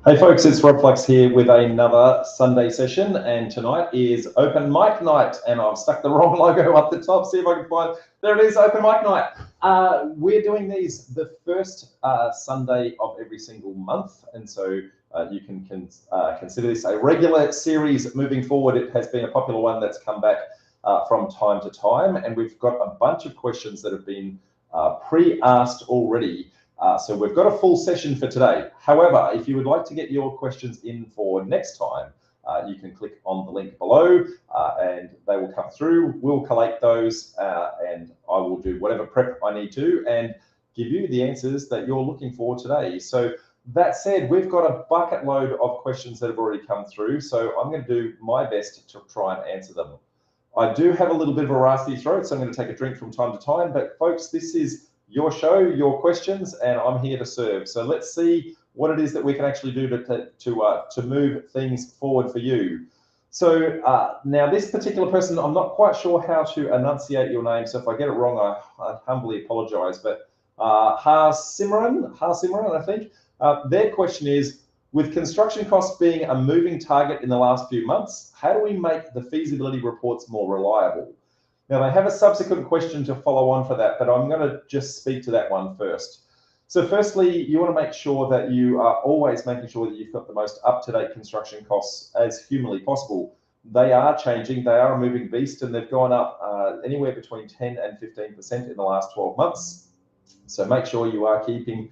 Hey folks, it's Rob Flux here with another Sunday session, and tonight is open mic night, and I've stuck the wrong logo up the top. See if I can find, there it is, open mic night. We're doing these the first Sunday of every single month, and so you can consider this a regular series moving forward. It has been a popular one that's come back from time to time, and we've got a bunch of questions that have been pre-asked already. So we've got a full session for today. However, if you would like to get your questions in for next time, you can click on the link below and they will come through. We'll collate those and I will do whatever prep I need to and give you the answers that you're looking for today. So that said, we've got a bucket load of questions that have already come through. So I'm going to do my best to try and answer them. I do have a little bit of a raspy throat, so I'm going to take a drink from time to time. But folks, this is your show, your questions, and I'm here to serve. So let's see what it is that we can actually do to move things forward for you. So now this particular person, I'm not quite sure how to enunciate your name, so if I get it wrong, I humbly apologize. But Simran, I think, their question is, with construction costs being a moving target in the last few months, how do we make the feasibility reports more reliable? Now, they have a subsequent question to follow on for that, but I'm going to just speak to that one first. So firstly, you want to make sure that you are always making sure that you've got the most up-to-date construction costs as humanly possible. They are changing, they are a moving beast, and they've gone up anywhere between 10 and 15% in the last 12 months. So make sure you are keeping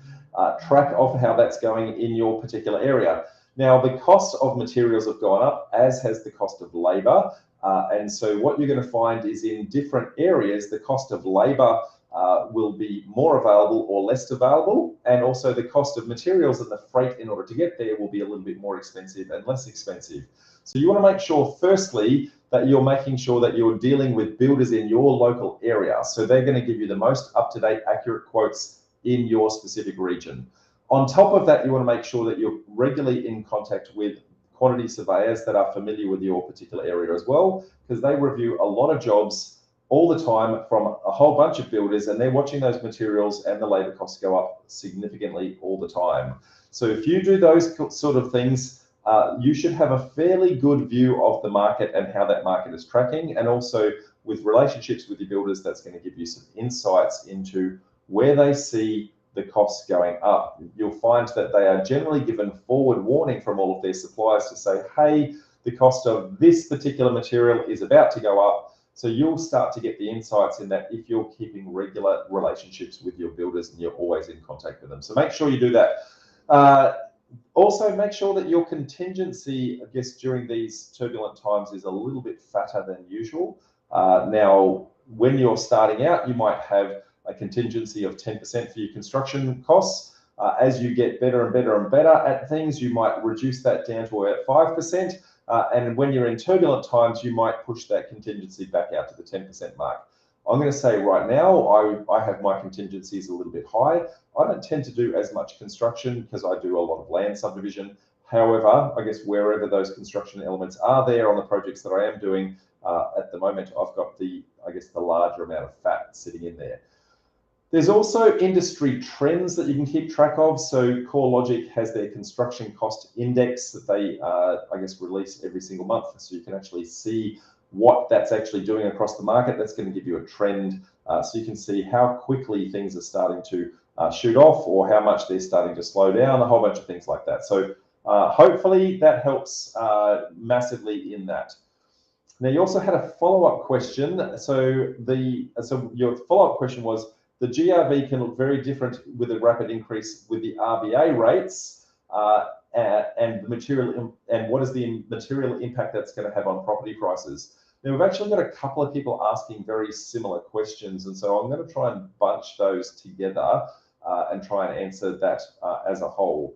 track of how that's going in your particular area. Now, the cost of materials have gone up, as has the cost of labor. And so what you're going to find is in different areas, the cost of labor will be more available or less available. And also the cost of materials and the freight in order to get there will be a little bit more expensive and less expensive. So you want to make sure, firstly, that you're making sure that you're dealing with builders in your local area. So they're going to give you the most up-to-date, accurate quotes in your specific region. On top of that, you want to make sure that you're regularly in contact with quantity surveyors that are familiar with your particular area as well, because they review a lot of jobs all the time from a whole bunch of builders, and they're watching those materials and the labor costs go up significantly all the time. So if you do those sort of things, you should have a fairly good view of the market and how that market is tracking, and also with relationships with your builders, that's going to give you some insights into where they see the costs going up. You'll find that they are generally given forward warning from all of their suppliers to say, hey, the cost of this particular material is about to go up. So you'll start to get the insights in that if you're keeping regular relationships with your builders and you're always in contact with them. So make sure you do that. Also, make sure that your contingency, I guess, during these turbulent times is a little bit fatter than usual. Now, when you're starting out, you might have a contingency of 10% for your construction costs. As you get better and better and better at things, you might reduce that down to about 5%. And when you're in turbulent times, you might push that contingency back out to the 10% mark. I'm going to say right now, I have my contingencies a little bit high. I don't tend to do as much construction because I do a lot of land subdivision. However, I guess wherever those construction elements are there on the projects that I am doing, at the moment, I've got the larger amount of fat sitting in there. There's also industry trends that you can keep track of. So CoreLogic has their construction cost index that they, release every single month. So you can actually see what that's actually doing across the market. That's going to give you a trend. So you can see how quickly things are starting to shoot off or how much they're starting to slow down, a whole bunch of things like that. So hopefully that helps massively in that. Now, you also had a follow-up question. So your follow-up question was, the GRV can look very different with a rapid increase with the RBA rates and what is the material impact that's going to have on property prices. Now, we've actually got a couple of people asking very similar questions, and so I'm going to try and bunch those together and try and answer that as a whole.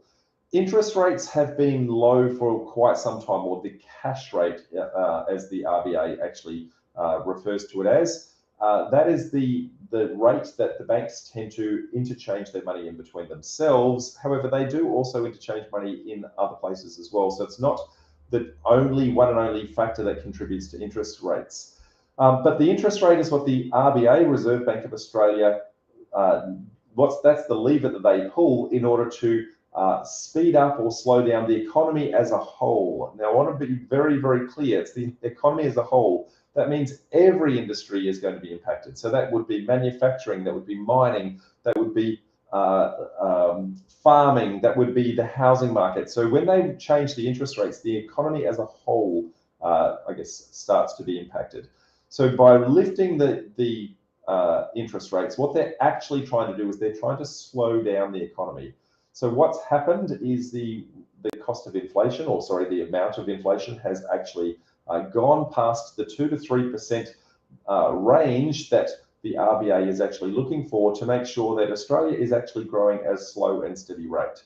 Interest rates have been low for quite some time, or the cash rate, as the RBA actually refers to it as. That is the rate that the banks tend to interchange their money in between themselves. However, they do also interchange money in other places as well. So it's not the one and only factor that contributes to interest rates. But the interest rate is what the RBA, Reserve Bank of Australia, that's the lever that they pull in order to speed up or slow down the economy as a whole. Now, I want to be very, very clear. It's the economy as a whole. That means every industry is going to be impacted. So that would be manufacturing, that would be mining, that would be farming, that would be the housing market. So when they change the interest rates, the economy as a whole, I guess, starts to be impacted. So by lifting the interest rates, what they're actually trying to do is they're trying to slow down the economy. So what's happened is the cost of inflation, or sorry, the amount of inflation has actually gone past the 2 to 3% range that the RBA is actually looking for to make sure that Australia is actually growing at a slow and steady rate.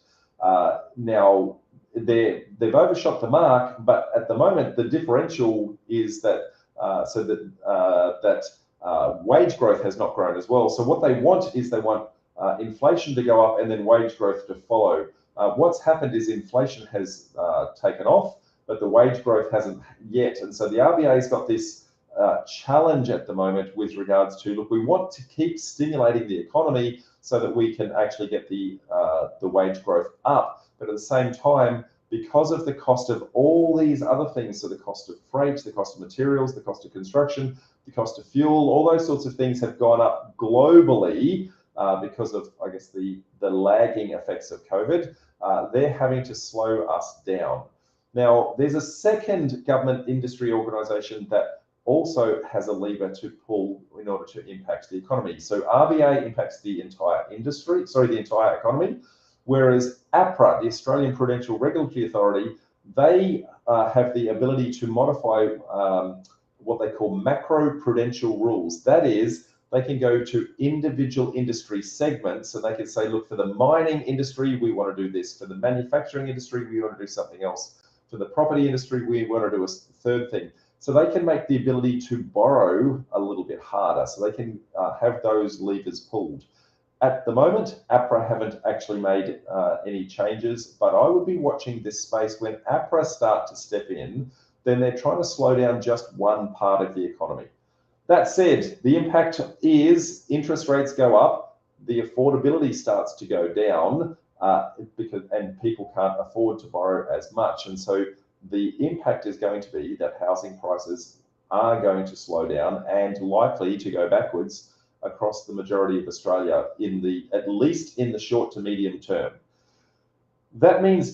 Now, they've overshot the mark, but at the moment the differential is that wage growth has not grown as well. So what they want is inflation to go up and then wage growth to follow. What's happened is inflation has taken off, but the wage growth hasn't yet. And so the RBA's got this challenge at the moment with regards to, look, we want to keep stimulating the economy so that we can actually get the wage growth up. But at the same time, because of the cost of all these other things, so the cost of freight, the cost of materials, the cost of construction, the cost of fuel, all those sorts of things have gone up globally because of, I guess, the lagging effects of COVID. They're having to slow us down. Now, there's a second government industry organisation that also has a lever to pull in order to impact the economy. So RBA impacts the entire the entire economy, whereas APRA, the Australian Prudential Regulatory Authority, they have the ability to modify what they call macro-prudential rules. That is, they can go to individual industry segments, and they can say, look, for the mining industry, we want to do this. For the manufacturing industry, we want to do something else. For the property industry, we want to do a third thing. So they can make the ability to borrow a little bit harder. So they can have those levers pulled. At the moment, APRA haven't actually made any changes, but I would be watching this space. When APRA start to step in, then they're trying to slow down just one part of the economy. That said, the impact is interest rates go up, the affordability starts to go down, and people can't afford to borrow as much. And so the impact is going to be that housing prices are going to slow down and likely to go backwards across the majority of Australia at least in the short to medium term. That means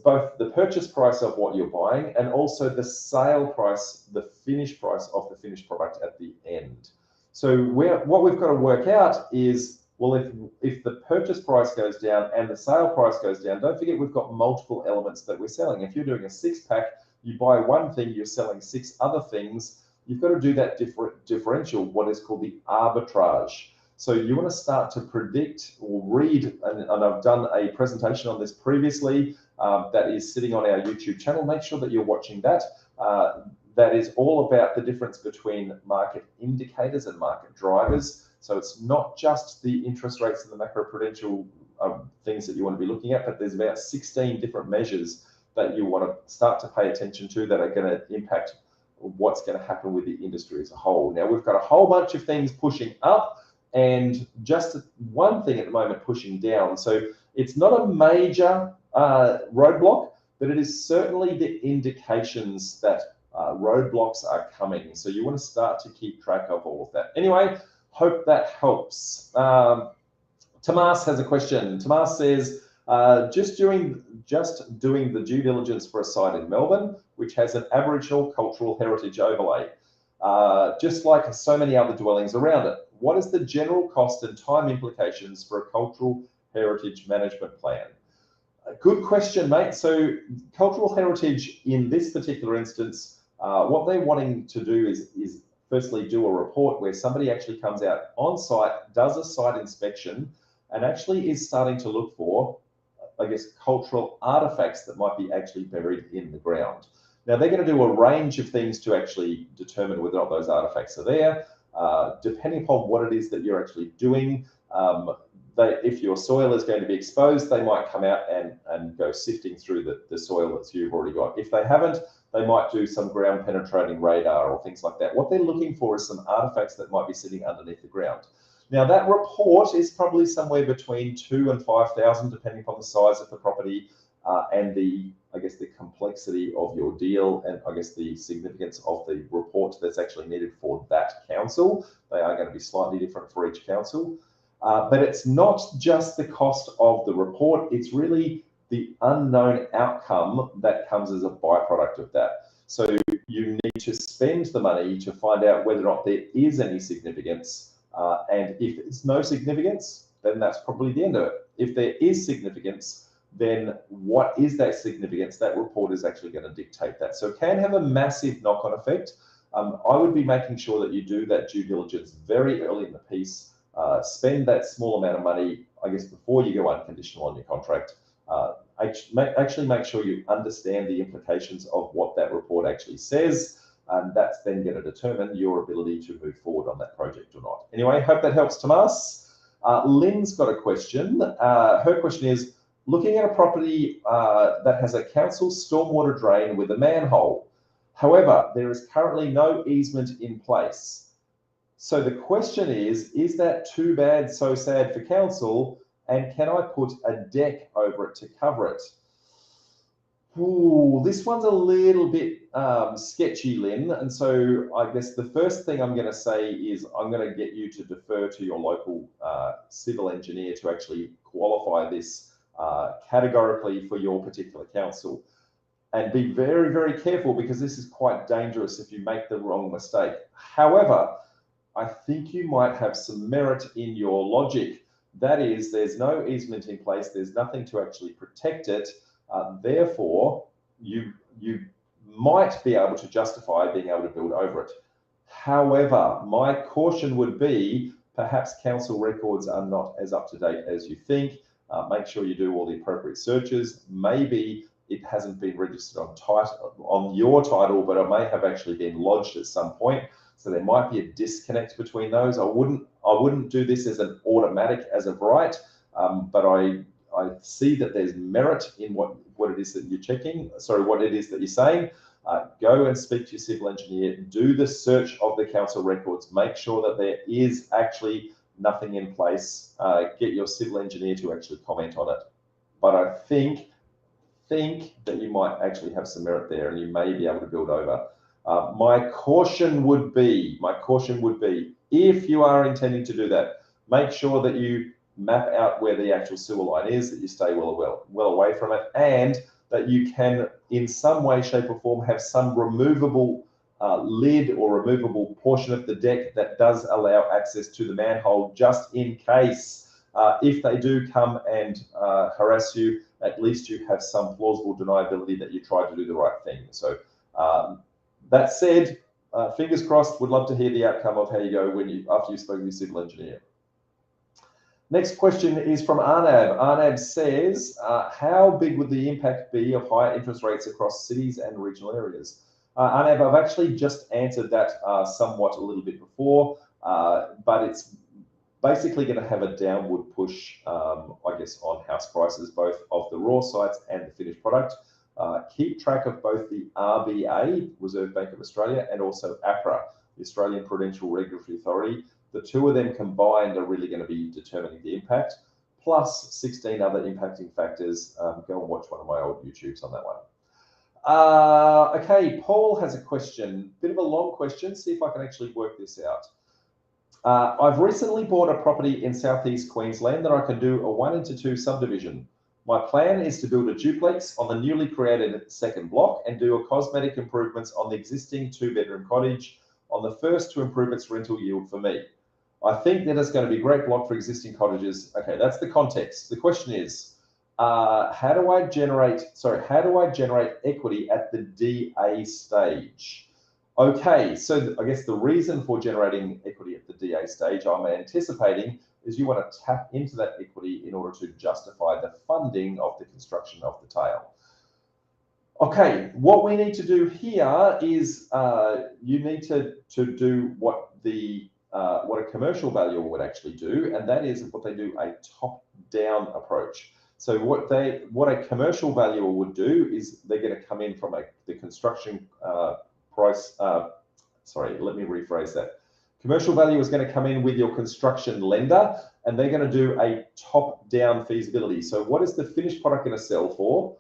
both the purchase price of what you're buying and also the sale price, the finished price of the finished product at the end. So what we've got to work out is, well, if the purchase price goes down and the sale price goes down, don't forget we've got multiple elements that we're selling. If you're doing a 6-pack, you buy one thing, you're selling 6 other things. You've got to do that differential, what is called the arbitrage. So you want to start to predict or read, and I've done a presentation on this previously that is sitting on our YouTube channel. Make sure that you're watching that. That is all about the difference between market indicators and market drivers. So it's not just the interest rates and the macroprudential things that you want to be looking at, but there's about 16 different measures that you want to start to pay attention to that are going to impact what's going to happen with the industry as a whole. Now, we've got a whole bunch of things pushing up and just one thing at the moment pushing down. So it's not a major roadblock, but it is certainly the indications that roadblocks are coming. So you want to start to keep track of all of that. Anyway, hope that helps. Tomas has a question. Tomas says, just doing the due diligence for a site in Melbourne, which has an Aboriginal cultural heritage overlay, just like so many other dwellings around it. What is the general cost and time implications for a cultural heritage management plan? Good question, mate. So cultural heritage in this particular instance, what they're wanting to do is firstly do a report where somebody actually comes out on site, does a site inspection, and actually is starting to look for, I guess, cultural artifacts that might be actually buried in the ground. Now, they're going to do a range of things to actually determine whether or not those artifacts are there. Depending upon what it is that you're actually doing, if your soil is going to be exposed, they might come out and go sifting through the soil that you've already got. If they haven't, they might do some ground penetrating radar or things like that. What they're looking for is some artifacts that might be sitting underneath the ground. Now that report is probably somewhere between 2,000 and 5,000, depending upon the size of the property and the, I guess, the complexity of your deal, and I guess the significance of the report that's actually needed for that council. They are going to be slightly different for each council. But it's not just the cost of the report, it's really the unknown outcome that comes as a byproduct of that. So you need to spend the money to find out whether or not there is any significance. And if there's no significance, then that's probably the end of it. If there is significance, then what is that significance? That report is actually going to dictate that. So it can have a massive knock-on effect. I would be making sure that you do that due diligence very early in the piece. Spend that small amount of money, I guess, before you go unconditional on your contract. Actually make sure you understand the implications of what that report actually says, and that's then going to determine your ability to move forward on that project or not. Anyway, hope that helps, Tomas. Lynn's got a question. Her question is, looking at a property that has a council stormwater drain with a manhole. However, there is currently no easement in place. So the question is that too bad, so sad for council? And can I put a deck over it to cover it? Ooh, this one's a little bit sketchy, Lynn. And so I guess the first thing I'm going to say is I'm going to get you to defer to your local civil engineer to actually qualify this categorically for your particular council. And be very, very careful, because this is quite dangerous if you make the wrong mistake. However, I think you might have some merit in your logic. That is, there's no easement in place, there's nothing to actually protect it. Therefore, you might be able to justify being able to build over it. However, my caution would be perhaps council records are not as up to date as you think. Make sure you do all the appropriate searches. Maybe it hasn't been registered on your title, but it may have actually been lodged at some point. So there might be a disconnect between those. I wouldn't do this as an automatic as of right, but I see that there's merit in what it is that you're checking. Sorry, what it is that you're saying. Go and speak to your civil engineer. Do the search of the council records. Make sure that there is actually nothing in place. Get your civil engineer to actually comment on it. But I think that you might actually have some merit there, and you may be able to build over. My caution would be, if you are intending to do that, make sure that you map out where the actual sewer line is, that you stay well away from it, and that you can, in some way, shape, or form, have some removable lid or removable portion of the deck that does allow access to the manhole, just in case if they do come and harass you. At least you have some plausible deniability that you tried to do the right thing. So that said, fingers crossed, would love to hear the outcome of how you go after you've spoken to your civil engineer. Next question is from Arnab. Arnab says, how big would the impact be of higher interest rates across cities and regional areas? Arnab, I've actually just answered that somewhat a little bit before, but it's basically going to have a downward push, I guess, on house prices, both of the raw sites and the finished product. Keep track of both the RBA, Reserve Bank of Australia, and also APRA, the Australian Prudential Regulatory Authority. The two of them combined are really going to be determining the impact, plus 16 other impacting factors. Go and watch one of my old YouTubes on that one. Okay, Paul has a question, bit of a long question. See if I can actually work this out. I've recently bought a property in southeast Queensland that I can do a 1:2 subdivision. My plan is to build a duplex on the newly created second block and do a cosmetic improvements on the existing 2-bedroom cottage on the first to improve its rental yield for me. I think that it's going to be a great block for existing cottages. Okay, that's the context. The question is, how do I generate equity at the DA stage? Okay, so I guess the reason for generating equity at the DA stage, I'm anticipating, is you want to tap into that equity in order to justify the funding of the construction of the tail. Okay, what we need to do here is you need to do what a commercial valuer would actually do, and that is what they do, a top-down approach. So what a commercial valuer would do is they're going to come in from the construction price. Sorry, let me rephrase that. Commercial value is going to come in with your construction lender, and they're going to do a top-down feasibility. So what is the finished product going to sell for?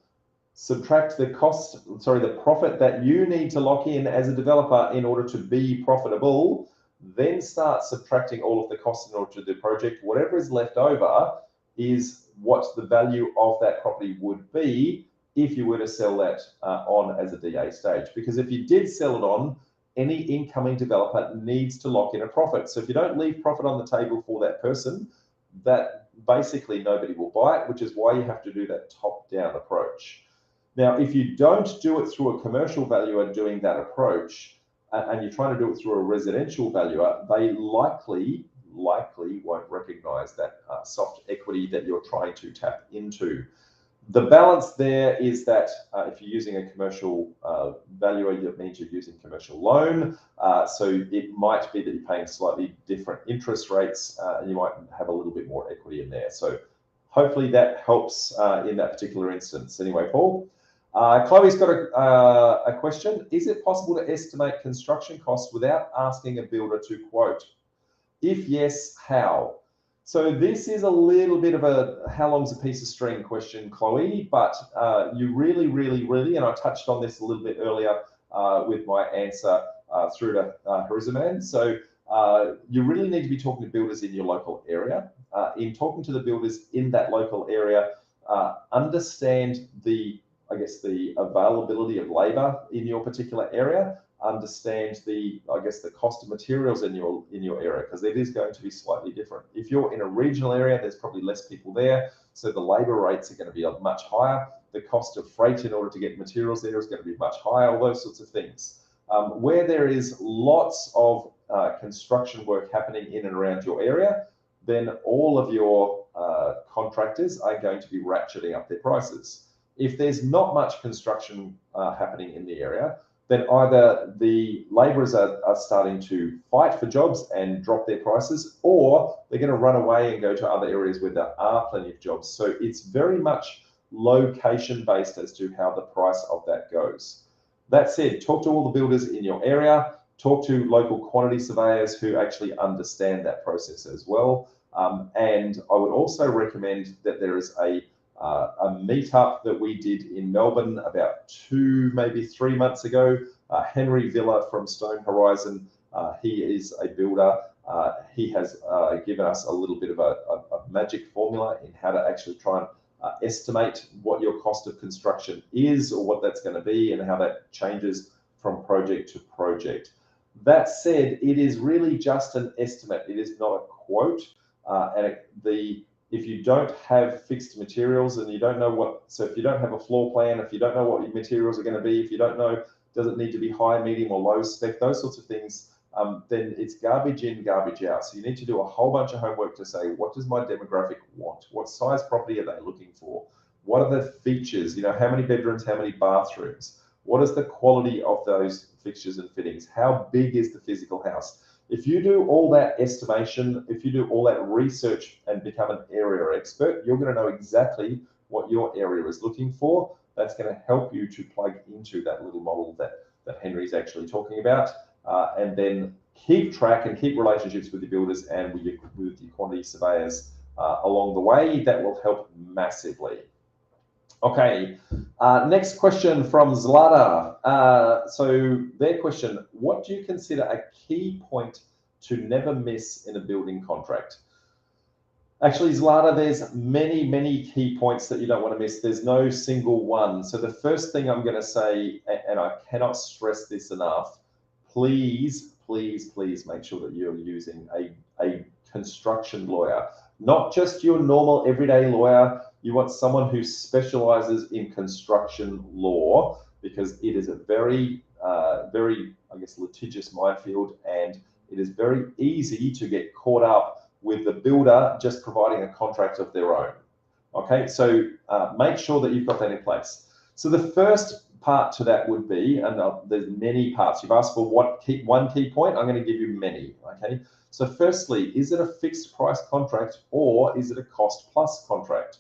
Subtract the the profit that you need to lock in as a developer in order to be profitable, then start subtracting all of the costs in order to do the project. Whatever is left over is what the value of that property would be if you were to sell that on as a DA stage. Because if you did sell it on, any incoming developer needs to lock in a profit. So if you don't leave profit on the table for that person, that basically nobody will buy it, which is why you have to do that top-down approach. Now, if you don't do it through a commercial valuer doing that approach, and you're trying to do it through a residential valuer, they likely won't recognize that soft equity that you're trying to tap into. The balance there is that if you're using a commercial valuer, that means you're using commercial loan. So it might be that you're paying slightly different interest rates, and you might have a little bit more equity in there. So hopefully that helps in that particular instance. Anyway, Paul. Chloe's got a question. Is it possible to estimate construction costs without asking a builder to quote? If yes, how? So this is a little bit of a how long's a piece of string question, Chloe, but you really, and I touched on this a little bit earlier with my answer through to Harizaman. So you really need to be talking to builders in your local area. In talking to the builders in that local area, understand the availability of labor in your particular area, understand the cost of materials in your area, because it is going to be slightly different. If you're in a regional area, there's probably less people there, so the labor rates are going to be much higher. The cost of freight in order to get materials there is going to be much higher, all those sorts of things. Where there is lots of construction work happening in and around your area, then all of your contractors are going to be ratcheting up their prices. If there's not much construction happening in the area, then either the labourers are starting to fight for jobs and drop their prices, or they're going to run away and go to other areas where there are plenty of jobs. So it's very much location based as to how the price of that goes. That said, talk to all the builders in your area, talk to local quantity surveyors who actually understand that process as well. And I would also recommend that there is a meetup that we did in Melbourne about 2, maybe 3 months ago. Henry Villa from Stone Horizon, he is a builder. He has given us a little bit of a magic formula in how to actually try and estimate what your cost of construction is, or what that's going to be, and how that changes from project to project. That said, it is really just an estimate. It is not a quote. If you don't have fixed materials and you don't know if you don't have a floor plan, if you don't know what your materials are going to be, if you don't know, does it need to be high, medium, or low spec, those sorts of things, then it's garbage in, garbage out. So you need to do a whole bunch of homework to say, what does my demographic want? What size property are they looking for? What are the features? How many bedrooms, how many bathrooms? What is the quality of those fixtures and fittings? How big is the physical house? If you do all that estimation, if you do all that research and become an area expert, you're going to know exactly what your area is looking for. That's going to help you to plug into that little model that Henry's actually talking about, and then keep track and keep relationships with the builders and with your quantity surveyors along the way. That will help massively. Okay, next question from Zlata. So their question, what do you consider a key point to never miss in a building contract? Actually, Zlata, there's many key points that you don't want to miss. There's no single one. So the first thing I'm going to say, and I cannot stress this enough, please make sure that you're using a construction lawyer, not just your normal everyday lawyer. You want someone who specializes in construction law, because it is a very, litigious minefield, and it is very easy to get caught up with the builder just providing a contract of their own. Okay, so make sure that you've got that in place. So the first part to that would be, and there's many parts. You've asked for one key point. I'm going to give you many. Okay, so firstly, is it a fixed price contract or is it a cost plus contract?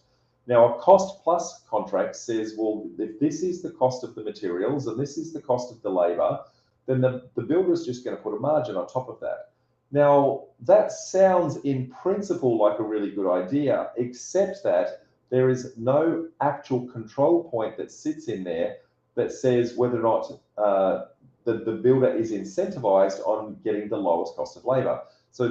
Now, a cost plus contract says, well, if this is the cost of the materials and this is the cost of the labor, then the builder is just going to put a margin on top of that. Now, that sounds in principle like a really good idea, except that there is no actual control point that sits in there that says whether or not the builder is incentivized on getting the lowest cost of labor. So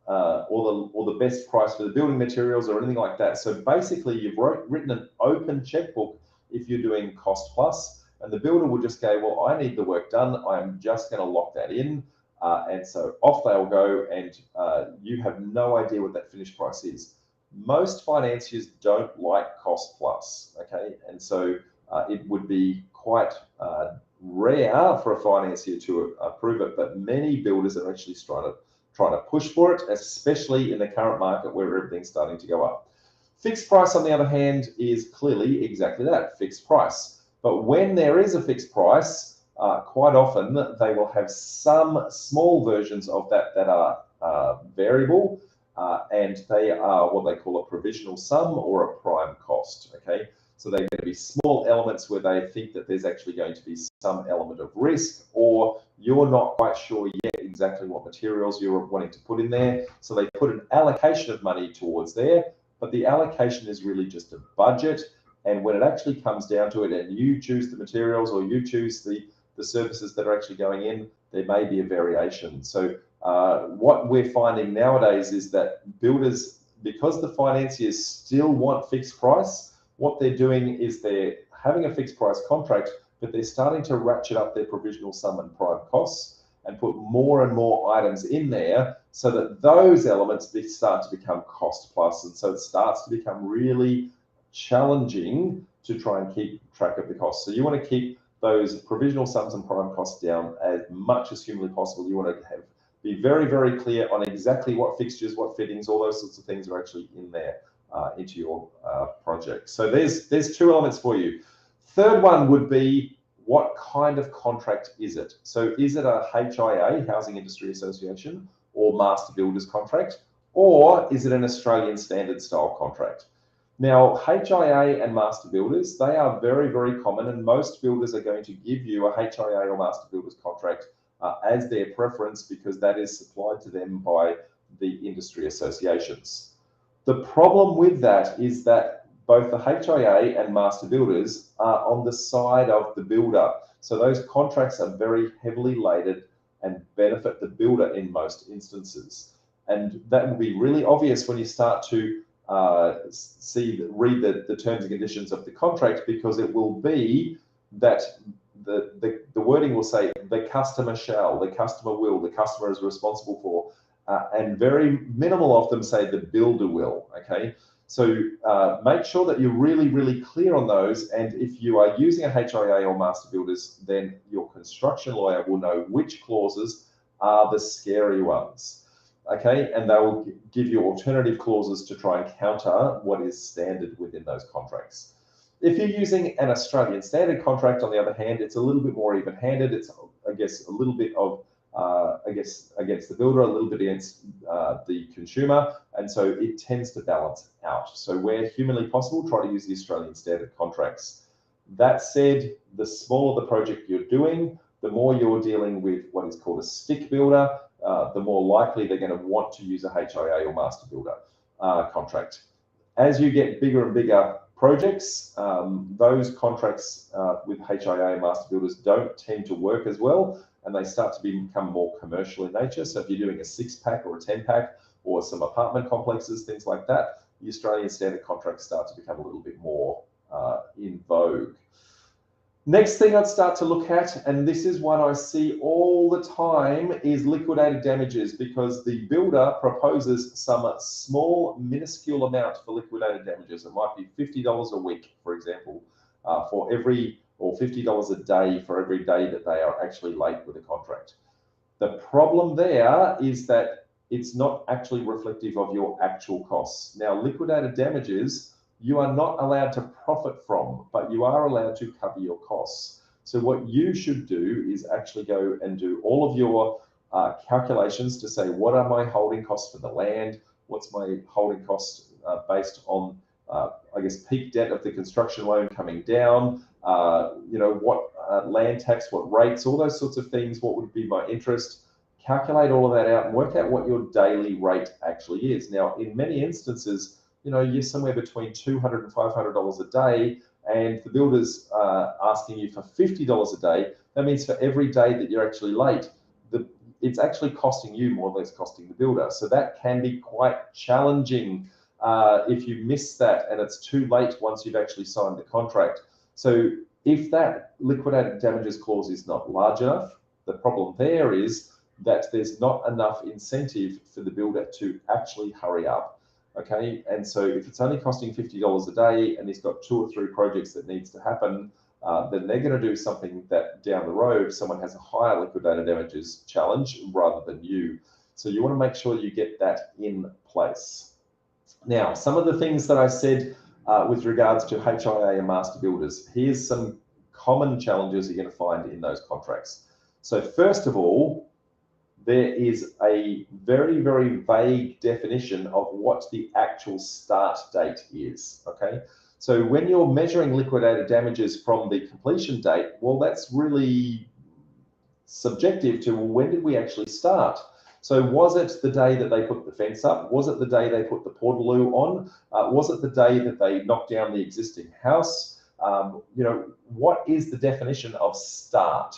or the best price for the building materials or anything like that. So basically, you've written an open checkbook if you're doing cost plus, and the builder will just go, well, I need the work done. I'm just going to lock that in. And so off they'll go, and you have no idea what that finished price is. Most financiers don't like cost plus, okay? And so it would be quite rare for a financier to approve it, but many builders are actually trying to push for it, especially in the current market where everything's starting to go up. Fixed price, on the other hand, is clearly exactly that, fixed price. But when there is a fixed price, quite often they will have some small versions of that that are variable, and they are what they call a provisional sum or a prime cost, okay? So they're going to be small elements where they think that there's actually going to be some element of risk, or you're not quite sure yet exactly what materials you're wanting to put in there. So they put an allocation of money towards there, but the allocation is really just a budget. And when it actually comes down to it and you choose the materials or you choose the services that are actually going in, there may be a variation. So what we're finding nowadays is that builders, because the financiers still want fixed price, what they're doing is they're having a fixed price contract, but they're starting to ratchet up their provisional sum and prime costs and put more and more items in there so that those elements start to become cost plus. And so it starts to become really challenging to try and keep track of the costs. So you want to keep those provisional sums and prime costs down as much as humanly possible. You want to be very, very clear on exactly what fixtures, what fittings, all those sorts of things are actually in there into your project. So there's two elements for you. Third one would be, what kind of contract is it? So is it a HIA, Housing Industry Association, or Master Builders contract, or is it an Australian standard style contract? Now, HIA and Master Builders, they are very, very common, and most builders are going to give you a HIA or Master Builders contract as their preference, because that is supplied to them by the industry associations. The problem with that is that both the HIA and Master Builders are on the side of the builder. So those contracts are very heavily laden and benefit the builder in most instances. And that will be really obvious when you start to read the terms and conditions of the contract, because it will be that the wording will say the customer shall, the customer will, the customer is responsible for, and very minimal of them say the builder will, okay? So make sure that you're really, really clear on those. And if you are using a HIA or Master Builders, then your construction lawyer will know which clauses are the scary ones, okay? And they will give you alternative clauses to try and counter what is standard within those contracts. If you're using an Australian standard contract, on the other hand, it's a little bit more even-handed. It's, I guess, a little bit of against the builder, a little bit against the consumer, and so it tends to balance out. So where humanly possible, try to use the Australian standard contracts. That said, the smaller the project you're doing, the more you're dealing with what is called a stick builder, the more likely they're going to want to use a HIA or Master Builder contract. As you get bigger and bigger projects, those contracts with HIA and Master Builders don't tend to work as well, and they start to become more commercial in nature. So if you're doing a 6-pack or a 10-pack or some apartment complexes, things like that, the Australian standard contracts start to become a little bit more in vogue. Next thing I'd start to look at, and this is one I see all the time, is liquidated damages, because the builder proposes some small, minuscule amount for liquidated damages. It might be $50 a week, for example, for every, or $50 a day for every day that they are actually late with a contract. The problem there is that it's not actually reflective of your actual costs. Now, liquidated damages, you are not allowed to profit from, but you are allowed to cover your costs. So what you should do is actually go and do all of your calculations to say, what are my holding costs for the land? What's my holding cost based on, I guess, peak debt of the construction loan coming down? You know, what land tax, what rates, all those sorts of things. What would be my interest? calculate all of that out and work out what your daily rate actually is. Now, in many instances, you're somewhere between $200 and $500 a day, and the builder's asking you for $50 a day. That means for every day that you're actually late, it's actually costing you more than it's costing the builder. So that can be quite challenging if you miss that and it's too late once you've actually signed the contract. So if that liquidated damages clause is not large enough, the problem there is that there's not enough incentive for the builder to actually hurry up. Okay, and so if it's only costing $50 a day and he's got 2 or 3 projects that needs to happen, then they're going to do something that down the road someone has a higher liquidated damages challenge rather than you. So you want to make sure you get that in place. Now, some of the things that I said with regards to HIA and master builders, here's some common challenges you're going to find in those contracts. So first of all, there is a very, very vague definition of what the actual start date is, okay? So when you're measuring liquidated damages from the completion date, well, that's really subjective to when did we actually start? So was it the day that they put the fence up? Was it the day they put the portaloo on? Was it the day that they knocked down the existing house? What is the definition of start?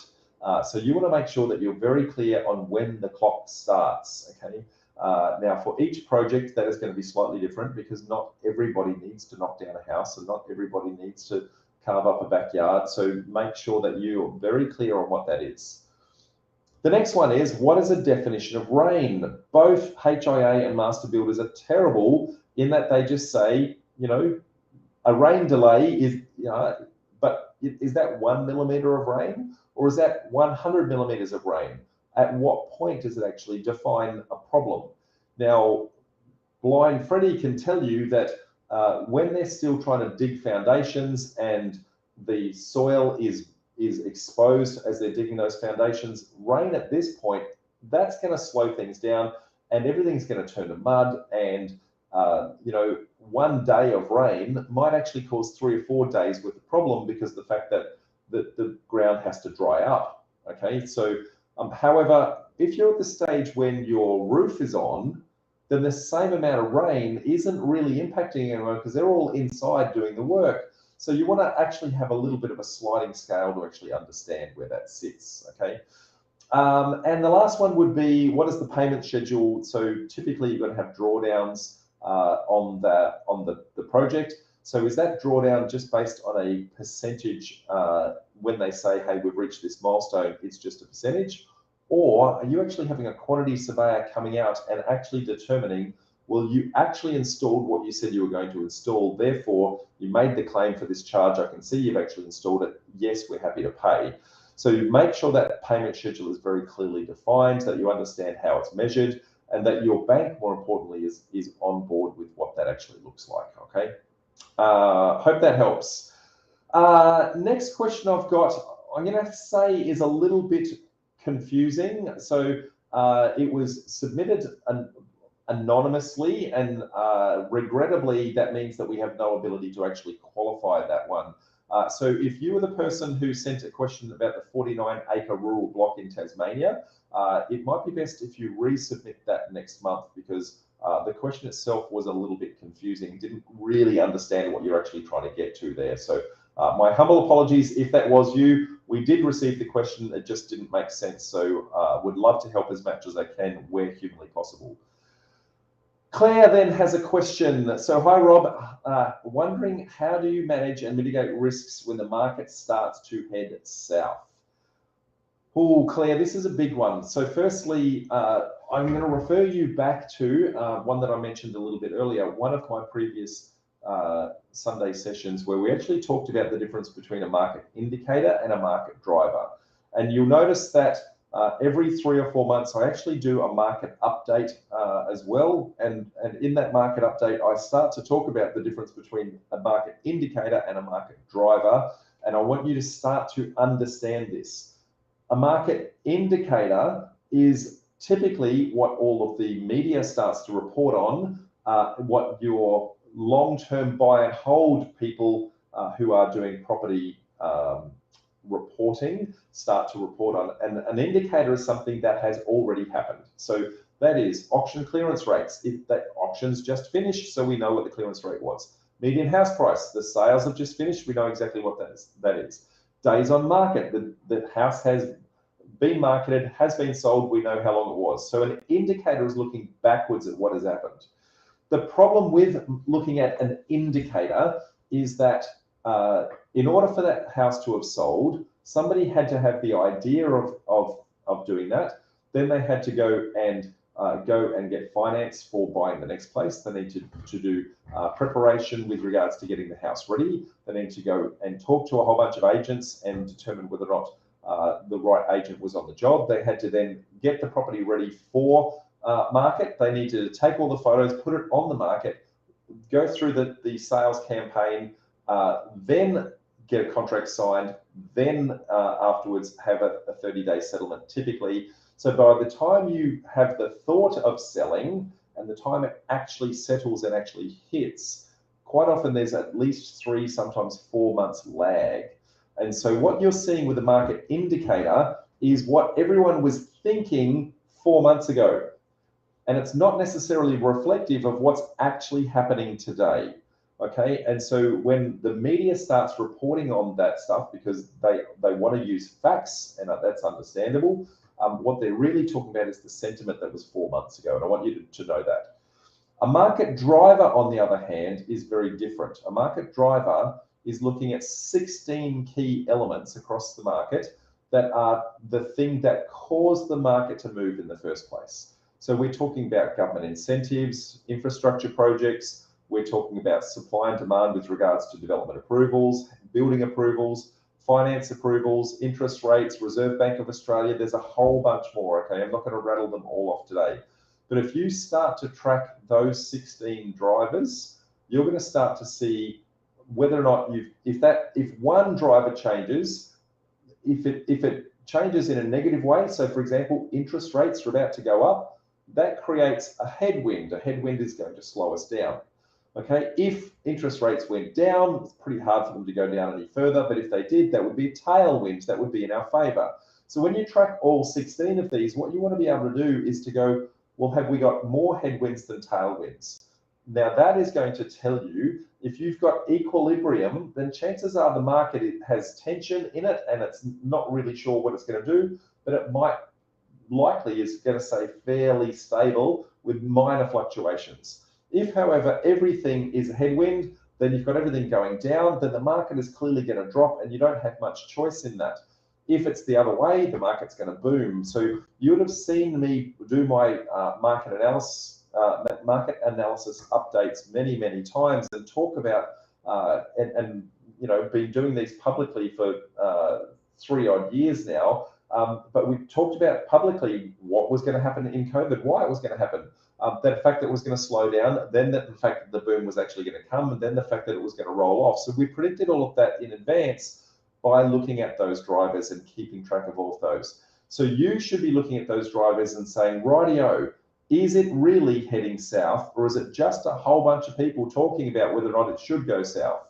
So you want to make sure that you're very clear on when the clock starts, okay? Now, for each project, that is going to be slightly different because not everybody needs to knock down a house and not everybody needs to carve up a backyard. So make sure that you're very clear on what that is. The next one is, what is a definition of rain? Both HIA and master builders are terrible in that they just say, a rain delay is, but is that 1 millimeter of rain? Or is that 100 millimeters of rain? At what point does it actually define a problem? Now, Blind Freddy can tell you that when they're still trying to dig foundations and the soil is exposed as they're digging those foundations, rain at this point, that's going to slow things down and everything's going to turn to mud. And, 1 day of rain might actually cause 3 or 4 days worth of problem because of the fact that the ground has to dry up, okay? So, however, if you're at the stage when your roof is on, then the same amount of rain isn't really impacting anyone because they're all inside doing the work. So you want to actually have a little bit of a sliding scale to actually understand where that sits, okay? And the last one would be, what is the payment schedule? So typically you're going to have drawdowns on the project. So is that drawdown just based on a percentage when they say, hey, we've reached this milestone, it's just a percentage? Or are you actually having a quantity surveyor coming out and actually determining, well, you actually installed what you said you were going to install, therefore you made the claim for this charge, I can see you've actually installed it, yes, we're happy to pay. So you make sure that payment schedule is very clearly defined, that you understand how it's measured, and that your bank, more importantly, is on board with what that actually looks like, okay? Hope that helps. Next question I've got, I'm going to say is a little bit confusing. So it was submitted anonymously, and regrettably, that means that we have no ability to actually qualify that one. So if you were the person who sent a question about the 49-acre rural block in Tasmania, it might be best if you resubmit that next month because the question itself was a little bit confusing, didn't really understand what you're actually trying to get to there. So my humble apologies if that was you. We did receive the question, it just didn't make sense. So would love to help as much as I can where humanly possible. Claire then has a question. So hi, Rob, wondering how do you manage and mitigate risks when the market starts to head south? Oh, Claire, this is a big one. So firstly, I'm going to refer you back to one that I mentioned a little bit earlier, one of my previous Sunday sessions where we actually talked about the difference between a market indicator and a market driver. And you'll notice that every 3 or 4 months, I actually do a market update as well. And in that market update, I start to talk about the difference between a market indicator and a market driver. And I want you to start to understand this. A market indicator is typically what all of the media starts to report on, what your long-term buy and hold people who are doing property reporting start to report on. And an indicator is something that has already happened. So that is auction clearance rates. If that auction's just finished, so we know what the clearance rate was. Median house price, the sales have just finished, we know exactly what that is. Days on market, the house has been marketed, has been sold, we know how long it was. So an indicator is looking backwards at what has happened. The problem with looking at an indicator is that in order for that house to have sold, somebody had to have the idea of doing that. Then they had to go and get finance for buying the next place. They need to do preparation with regards to getting the house ready. They need to go and talk to a whole bunch of agents and determine whether or not the right agent was on the job. They had to then get the property ready for market. They needed to take all the photos, put it on the market, go through the sales campaign, then get a contract signed, then afterwards have a 30-day settlement typically. So by the time you have the thought of selling and the time it actually settles and actually hits, quite often there's at least 3, sometimes 4 months lag. And so what you're seeing with the market indicator is what everyone was thinking 4 months ago. And it's not necessarily reflective of what's actually happening today. Okay, and so when the media starts reporting on that stuff because they want to use facts, and that's understandable, what they're really talking about is the sentiment that was 4 months ago, and I want you to know that. A market driver, on the other hand, is very different. A market driver is looking at 16 key elements across the market that are the thing that caused the market to move in the first place. So we're talking about government incentives, infrastructure projects, we're talking about supply and demand with regards to development approvals, building approvals, finance approvals, interest rates, Reserve Bank of Australia. There's a whole bunch more, okay? I'm not going to rattle them all off today. But if you start to track those 16 drivers, you're going to start to see whether or not if one driver changes, if it changes in a negative way, so for example, interest rates are about to go up, that creates a headwind. A headwind is going to slow us down. Okay, if interest rates went down, it's pretty hard for them to go down any further, but if they did, that would be a tailwind, that would be in our favor. So when you track all 16 of these, what you want to be able to do is to go, well, have we got more headwinds than tailwinds? Now that is going to tell you, if you've got equilibrium, then chances are the market has tension in it and it's not really sure what it's going to do, but it might likely is going to stay fairly stable with minor fluctuations. If, however, everything is a headwind, then you've got everything going down, then the market is clearly going to drop and you don't have much choice in that. If it's the other way, the market's going to boom. So you would have seen me do my market analysis updates many, many times and talk about, and you know, been doing these publicly for 3 odd years now. But we talked about publicly what was going to happen in COVID, why it was going to happen. The fact that it was going to slow down, then the fact that the boom was actually going to come, and then the fact that it was going to roll off. So we predicted all of that in advance by looking at those drivers and keeping track of all of those. So you should be looking at those drivers and saying, rightio, is it really heading south, or is it just a whole bunch of people talking about whether or not it should go south?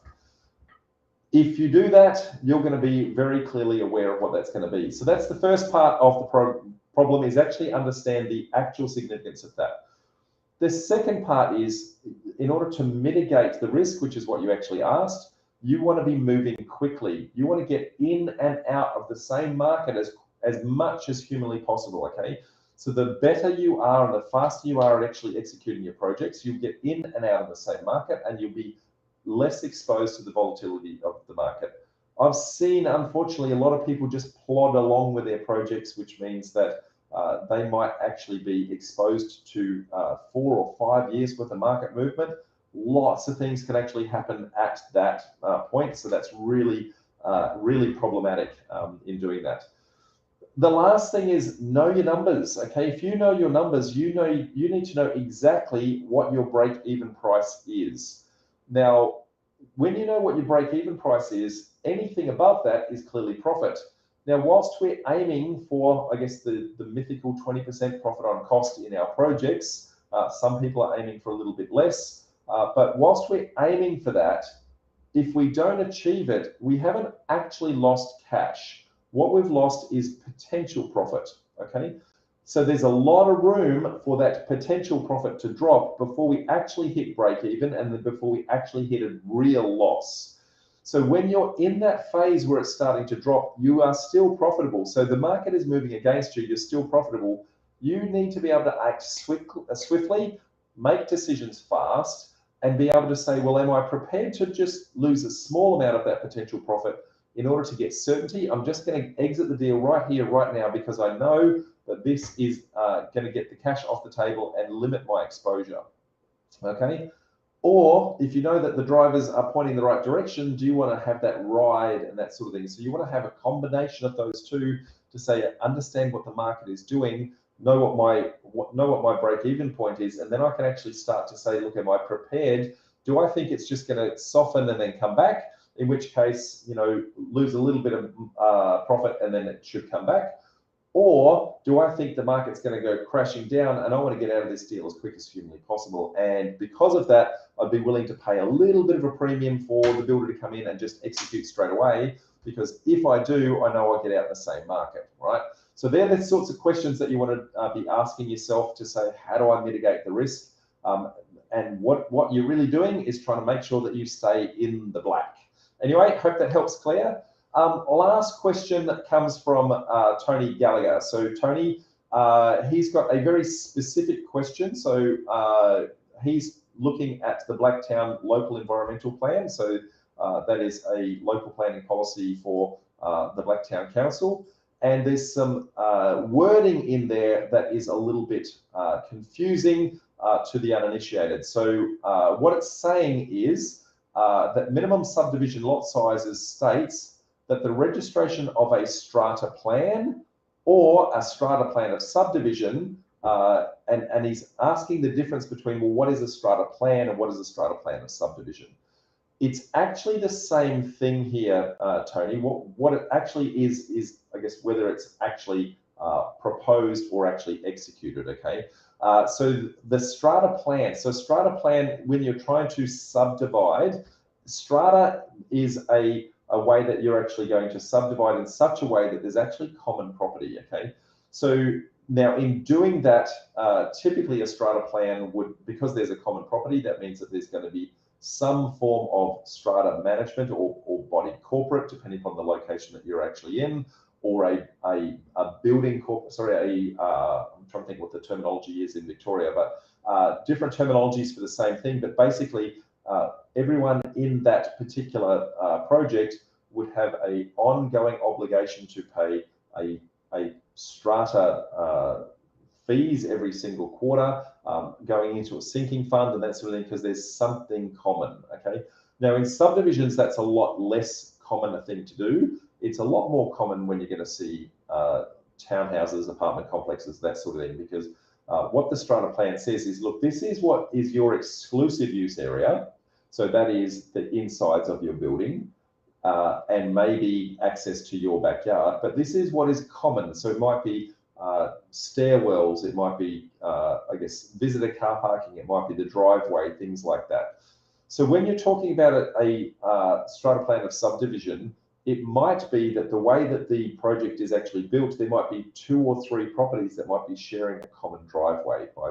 If you do that, you're going to be very clearly aware of what that's going to be. So that's the first part of the problem, is actually understand the actual significance of that. The second part is, in order to mitigate the risk, which is what you actually asked, you want to be moving quickly. You want to get in and out of the same market as much as humanly possible, okay? So the better you are and the faster you are at actually executing your projects, you'll get in and out of the same market and you'll be less exposed to the volatility of the market. I've seen, unfortunately, a lot of people just plod along with their projects, which means that they might actually be exposed to 4 or 5 years worth of market movement. Lots of things can actually happen at that point. So that's really, really problematic in doing that. The last thing is know your numbers. Okay, if you know your numbers, you need to know exactly what your break-even price is. Now, when you know what your break-even price is, anything above that is clearly profit. Now, whilst we're aiming for, I guess, the mythical 20% profit on cost in our projects, some people are aiming for a little bit less. But whilst we're aiming for that, if we don't achieve it, we haven't actually lost cash. What we've lost is potential profit, okay? So there's a lot of room for that potential profit to drop before we actually hit break even and then before we actually hit a real loss. So when you're in that phase where it's starting to drop, you are still profitable. So the market is moving against you, you're still profitable. You need to be able to act swiftly, make decisions fast, and be able to say, well, am I prepared to just lose a small amount of that potential profit in order to get certainty? I'm just going to exit the deal right here, right now, because I know that this is going to get the cash off the table and limit my exposure, okay? Or if you know that the drivers are pointing the right direction, do you want to have that ride and that sort of thing? So you want to have a combination of those two to say, understand what the market is doing, know what my break-even point is, and then I can actually start to say, look, am I prepared? Do I think it's just going to soften and then come back? In which case, you know, lose a little bit of profit and then it should come back. Or do I think the market's going to go crashing down and I want to get out of this deal as quick as humanly possible? And because of that, I'd be willing to pay a little bit of a premium for the builder to come in and just execute straight away, because if I do, I know I'll get out in the same market, right? So they're the sorts of questions that you want to be asking yourself to say, how do I mitigate the risk? And what you're really doing is trying to make sure that you stay in the black. Anyway, hope that helps clear. Last question that comes from Tony Gallagher. So Tony, he's got a very specific question. So he's looking at the Blacktown Local Environmental Plan. So that is a local planning policy for the Blacktown Council. And there's some wording in there that is a little bit confusing to the uninitiated. So what it's saying is that minimum subdivision lot sizes states that the registration of a strata plan or a strata plan of subdivision, and he's asking the difference between, well, what is a strata plan and what is a strata plan of subdivision? It's actually the same thing here, Tony. What it actually is, I guess, whether it's actually proposed or actually executed, okay? So the strata plan, when you're trying to subdivide, strata is a way that you're actually going to subdivide in such a way that there's actually common property, okay? So now in doing that, typically a strata plan would, because there's a common property, that means that there's going to be some form of strata management or body corporate, depending upon the location that you're actually in, or a building corporate, sorry, I'm trying to think what the terminology is in Victoria, but different terminologies for the same thing, but basically everyone in that particular project would have an ongoing obligation to pay a strata fees every single quarter, going into a sinking fund and that sort of thing, because there's something common, okay? Now in subdivisions, that's a lot less common a thing to do. It's a lot more common when you're going to see townhouses, apartment complexes, that sort of thing, because what the strata plan says is, look, this is what is your exclusive use area. So that is the insides of your building and maybe access to your backyard, but this is what is common. So it might be stairwells, it might be, I guess, visitor car parking, it might be the driveway, things like that. So when you're talking about a strata plan of subdivision, it might be that the way that the project is actually built, there might be 2 or 3 properties that might be sharing a common driveway by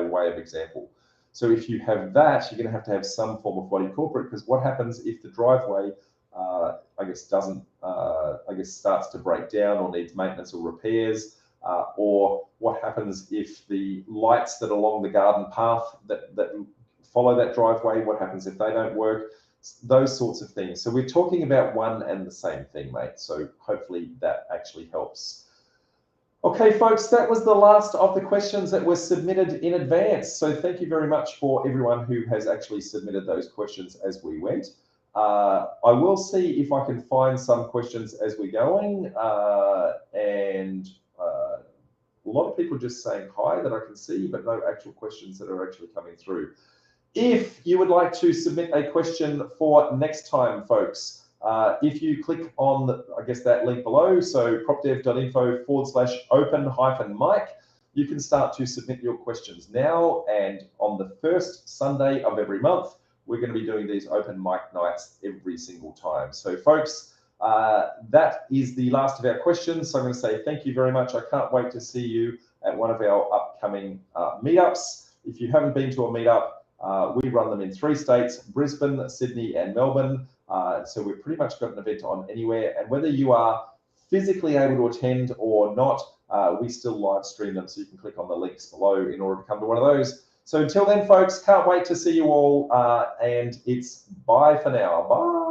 way of example. So if you have that, you're going to have some form of body corporate, because what happens if the driveway, I guess, starts to break down or needs maintenance or repairs, or what happens if the lights that are along the garden path that follow that driveway, what happens if they don't work? Those sorts of things. So we're talking about one and the same thing, mate. So hopefully that actually helps. Okay, folks, that was the last of the questions that were submitted in advance. So thank you very much for everyone who has actually submitted those questions as we went. I will see if I can find some questions as we're going. And a lot of people just saying hi that I can see, but no actual questions that are actually coming through. If you would like to submit a question for next time, folks, if you click on, I guess, that link below, so propdev.info/open-mic, you can start to submit your questions now. And on the first Sunday of every month, we're going to be doing these open mic nights every single time. So folks, that is the last of our questions. So I'm going to say thank you very much. I can't wait to see you at one of our upcoming meetups. If you haven't been to a meetup, we run them in 3 states, Brisbane, Sydney, and Melbourne. So we've pretty much got an event on anywhere. And whether you are physically able to attend or not, we still live stream them. So you can click on the links below in order to come to one of those. So until then, folks, can't wait to see you all. And it's bye for now. Bye.